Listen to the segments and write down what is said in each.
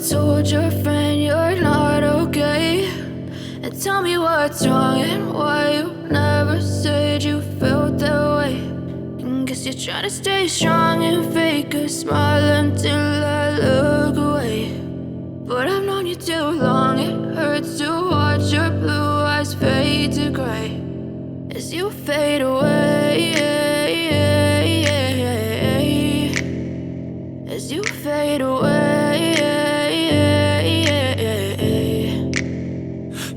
told your friend you're not okay, and tell me what's wrong and why you never said you felt that way. And guess you're trying to stay strong and fake a smile until I look away. But I've known you too long, it hurts to watch your blue eyes fade to gray as you fade away, as you fade away.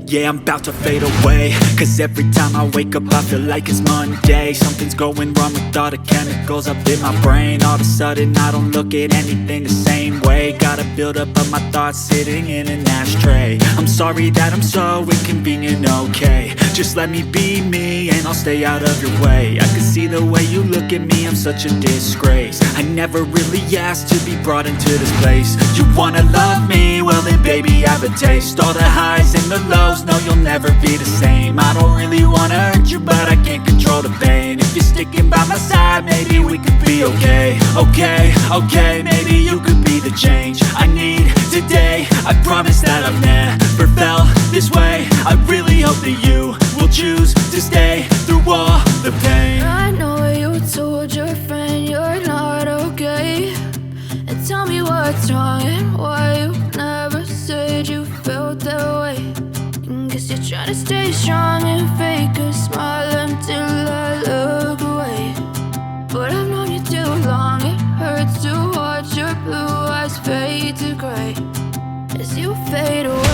Yeah, I'm about to fade away, cause every time I wake up I feel like it's Monday. Something's going wrong with all the chemicals up in my brain. All of a sudden I don't look at anything the same way. Gotta build up of my thoughts sitting in an ashtray. I'm sorry that I'm so inconvenient, okay. Just let me be me and I'll stay out of your way. I can see the way you look at me, I'm such a disgrace. I never really asked to be brought into this place. You wanna love me? Well then baby I have a taste. All the highs and the lows, no you'll never be the same. I don't really wanna hurt you but I can't control the pain. If you're sticking by my side maybe we could be okay. Okay, maybe you could be the change I need today. I promise that I've never felt this way. I really hope that you will choose to stay through all the pain. I know you told your friend you're not okay, and tell me what's wrong and why you never said you felt that way. And guess you're trying to stay strong and fake a smile until I look away. But I've known you too long, it hurts to watch your blue eyes fade to gray as you fade away.